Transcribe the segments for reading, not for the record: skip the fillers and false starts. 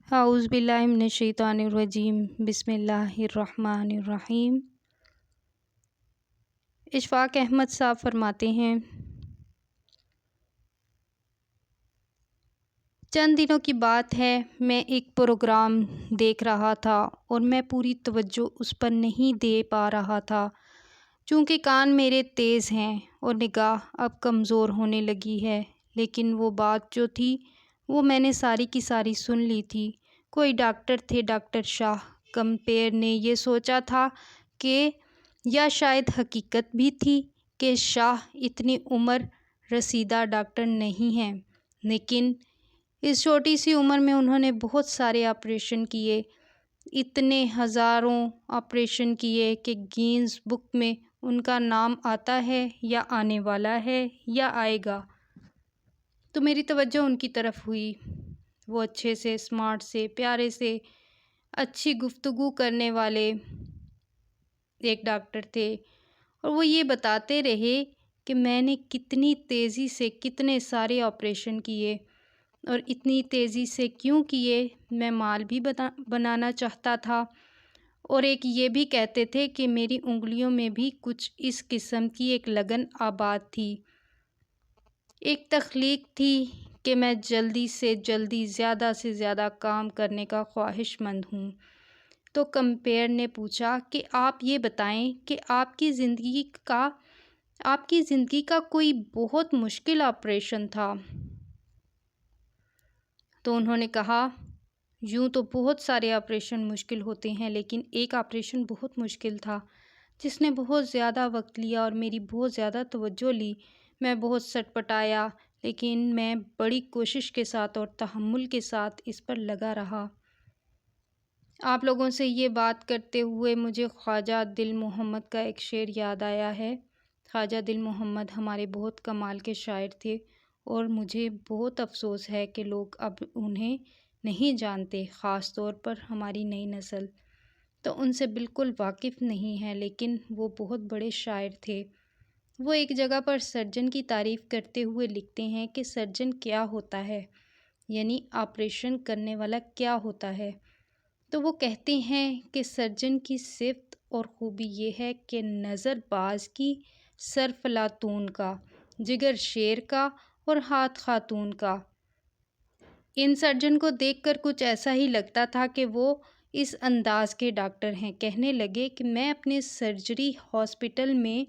اعوذ باللہ من الشیطان الرجیم بسم اللہ الرحمن الرحیم۔ اشفاق احمد صاحب فرماتے ہیں، چند دنوں کی بات ہے، میں ایک پروگرام دیکھ رہا تھا اور میں پوری توجہ اس پر نہیں دے پا رہا تھا، چونکہ کان میرے تیز ہیں اور نگاہ اب کمزور ہونے لگی ہے، لیکن وہ بات جو تھی وہ میں نے ساری کی ساری سن لی تھی۔ کوئی ڈاکٹر تھے، ڈاکٹر شاہ۔ کمپیر نے یہ سوچا تھا کہ یا شاید حقیقت بھی تھی کہ شاہ اتنی عمر رسیدہ ڈاکٹر نہیں ہیں، لیکن اس چھوٹی سی عمر میں انہوں نے بہت سارے آپریشن کیے، اتنے ہزاروں آپریشن کیے کہ گینز بک میں ان کا نام آتا ہے یا آنے والا ہے یا آئے گا۔ تو میری توجہ ان کی طرف ہوئی۔ وہ اچھے سے، اسمارٹ سے، پیارے سے، اچھی گفتگو کرنے والے ایک ڈاکٹر تھے، اور وہ یہ بتاتے رہے کہ میں نے کتنی تیزی سے کتنے سارے آپریشن کیے اور اتنی تیزی سے کیوں کیے۔ میں مال بھی بنانا چاہتا تھا، اور ایک یہ بھی کہتے تھے کہ میری انگلیوں میں بھی کچھ اس قسم کی ایک لگن آباد تھی، ایک تخلیق تھی کہ میں جلدی سے جلدی زیادہ سے زیادہ کام کرنے کا خواہش مند ہوں۔ تو کمپیر نے پوچھا کہ آپ یہ بتائیں کہ آپ کی زندگی کا کوئی بہت مشکل آپریشن تھا؟ تو انہوں نے کہا، یوں تو بہت سارے آپریشن مشکل ہوتے ہیں، لیکن ایک آپریشن بہت مشکل تھا جس نے بہت زیادہ وقت لیا اور میری بہت زیادہ توجہ لی۔ میں بہت سٹپٹایا، لیکن میں بڑی کوشش کے ساتھ اور تحمل کے ساتھ اس پر لگا رہا۔ آپ لوگوں سے یہ بات کرتے ہوئے مجھے خواجہ دل محمد کا ایک شعر یاد آیا ہے۔ خواجہ دل محمد ہمارے بہت کمال کے شاعر تھے، اور مجھے بہت افسوس ہے کہ لوگ اب انہیں نہیں جانتے، خاص طور پر ہماری نئی نسل تو ان سے بالکل واقف نہیں ہے، لیکن وہ بہت بڑے شاعر تھے۔ وہ ایک جگہ پر سرجن کی تعریف کرتے ہوئے لکھتے ہیں کہ سرجن کیا ہوتا ہے، یعنی آپریشن کرنے والا کیا ہوتا ہے۔ تو وہ کہتے ہیں کہ سرجن کی صفت اور خوبی یہ ہے کہ نظر باز کی، سر فلاطون کا، جگر شیر کا اور ہاتھ خاتون کا۔ ان سرجن کو دیکھ کر کچھ ایسا ہی لگتا تھا کہ وہ اس انداز کے ڈاکٹر ہیں۔ کہنے لگے کہ میں اپنے سرجری ہاسپٹل میں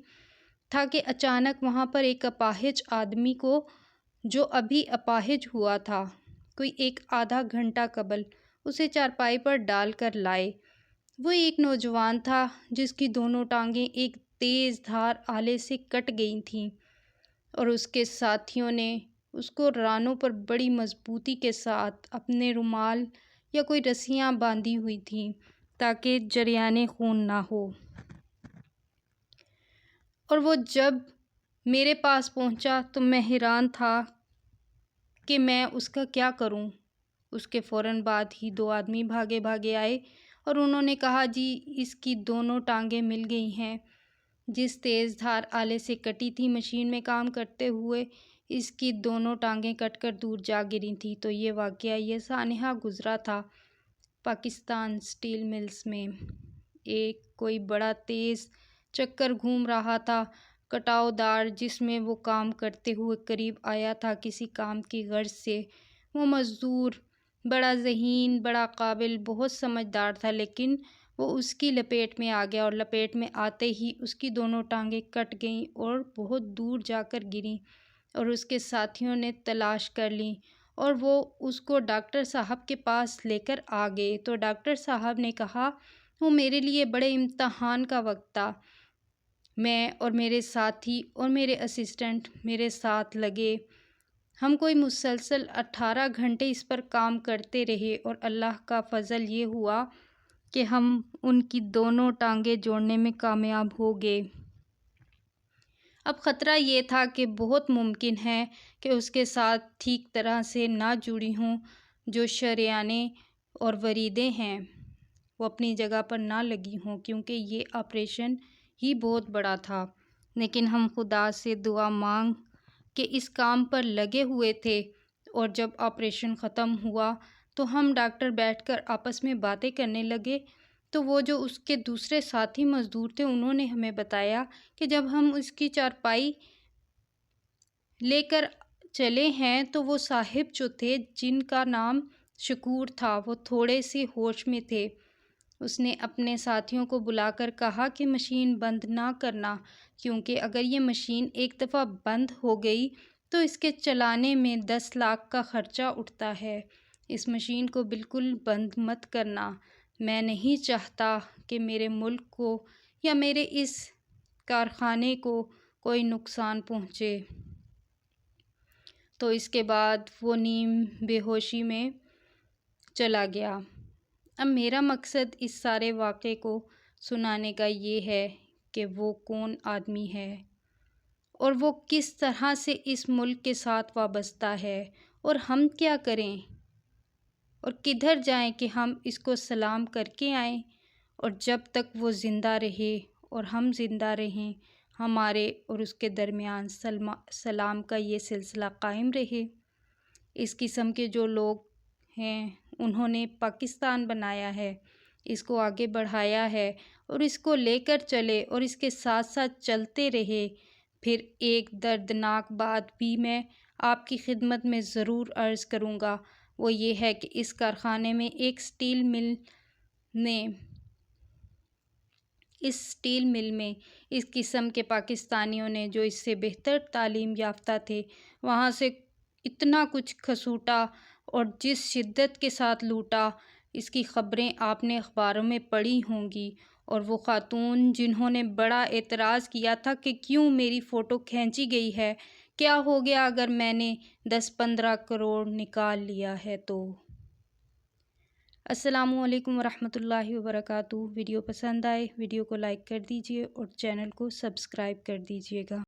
تھا کہ اچانک وہاں پر ایک اپاہج آدمی کو، جو ابھی اپاہج ہوا تھا، کوئی ایک آدھا گھنٹہ قبل، اسے چارپائی پر ڈال کر لائے۔ وہ ایک نوجوان تھا جس کی دونوں ٹانگیں ایک تیز دھار آلے سے کٹ گئی تھیں، اور اس کے ساتھیوں نے اس کو رانوں پر بڑی مضبوطی کے ساتھ اپنے رومال یا کوئی رسیاں باندھی ہوئی تھیں تاکہ جریان خون نہ ہو۔ اور وہ جب میرے پاس پہنچا تو میں حیران تھا کہ میں اس کا کیا کروں۔ اس کے فوراً بعد ہی دو آدمی بھاگے بھاگے آئے اور انہوں نے کہا، جی اس کی دونوں ٹانگیں مل گئی ہیں، جس تیز دھار آلے سے کٹی تھی مشین میں کام کرتے ہوئے، اس کی دونوں ٹانگیں کٹ کر دور جا گری تھیں۔ تو یہ واقعہ یہ سانحہ گزرا تھا پاکستان اسٹیل ملز میں۔ ایک کوئی بڑا تیز چکر گھوم رہا تھا، کٹاؤ دار، جس میں وہ کام کرتے ہوئے قریب آیا تھا کسی کام کی غرض سے۔ وہ مزدور بڑا ذہین، بڑا قابل، بہت سمجھدار تھا، لیکن وہ اس کی لپیٹ میں آ گیا، اور لپیٹ میں آتے ہی اس کی دونوں ٹانگیں کٹ گئیں اور بہت دور جا کر گریں، اور اس کے ساتھیوں نے تلاش کر لیں، اور وہ اس کو ڈاکٹر صاحب کے پاس لے کر آ گئے۔ تو ڈاکٹر صاحب نے کہا، وہ میرے لیے بڑے امتحان کا وقت تھا۔ میں اور میرے ساتھی اور میرے اسسٹنٹ میرے ساتھ لگے، ہم کوئی مسلسل 18 گھنٹے اس پر کام کرتے رہے، اور اللہ کا فضل یہ ہوا کہ ہم ان کی دونوں ٹانگیں جوڑنے میں کامیاب ہو گئے۔ اب خطرہ یہ تھا کہ بہت ممکن ہے کہ اس کے ساتھ ٹھیک طرح سے نہ جڑی ہوں جو شریانیں اور وریدیں ہیں، وہ اپنی جگہ پر نہ لگی ہوں، کیونکہ یہ آپریشن ہی بہت بڑا تھا۔ لیکن ہم خدا سے دعا مانگ کے اس کام پر لگے ہوئے تھے، اور جب آپریشن ختم ہوا تو ہم ڈاکٹر بیٹھ کر آپس میں باتیں کرنے لگے۔ تو وہ جو اس کے دوسرے ساتھی مزدور تھے انہوں نے ہمیں بتایا کہ جب ہم اس کی چارپائی لے کر چلے ہیں تو وہ صاحب جو تھے جن کا نام شکور تھا وہ تھوڑے سے ہوش میں تھے۔ اس نے اپنے ساتھیوں کو بلا کر کہا کہ مشین بند نہ کرنا، کیونکہ اگر یہ مشین ایک دفعہ بند ہو گئی تو اس کے چلانے میں 10 لاکھ کا خرچہ اٹھتا ہے۔ اس مشین کو بالکل بند مت کرنا۔ میں نہیں چاہتا کہ میرے ملک کو یا میرے اس کارخانے کو کوئی نقصان پہنچے۔ تو اس کے بعد وہ نیم بے ہوشی میں چلا گیا۔ اب میرا مقصد اس سارے واقعے کو سنانے کا یہ ہے کہ وہ کون آدمی ہے اور وہ کس طرح سے اس ملک کے ساتھ وابستہ ہے، اور ہم کیا کریں اور کدھر جائیں کہ ہم اس کو سلام کر کے آئیں، اور جب تک وہ زندہ رہے اور ہم زندہ رہیں ہمارے اور اس کے درمیان سلام کا یہ سلسلہ قائم رہے۔ اس قسم کے جو لوگ ہیں انہوں نے پاکستان بنایا ہے، اس کو آگے بڑھایا ہے اور اس کو لے کر چلے اور اس کے ساتھ ساتھ چلتے رہے۔ پھر ایک دردناک بات بھی میں آپ کی خدمت میں ضرور عرض کروں گا، وہ یہ ہے کہ اس کارخانے میں ایک اسٹیل مل میں اس قسم کے پاکستانیوں نے جو اس سے بہتر تعلیم یافتہ تھے وہاں سے اتنا کچھ کھسوٹا اور جس شدت کے ساتھ لوٹا، اس کی خبریں آپ نے اخباروں میں پڑھی ہوں گی۔ اور وہ خاتون جنہوں نے بڑا اعتراض کیا تھا کہ کیوں میری فوٹو کھینچی گئی ہے، کیا ہو گیا اگر میں نے 10-15 کروڑ نکال لیا ہے تو۔ السلام علیکم ورحمۃ اللہ وبرکاتہ۔ ویڈیو پسند آئے ویڈیو کو لائک کر دیجیے اور چینل کو سبسکرائب کر دیجیے گا۔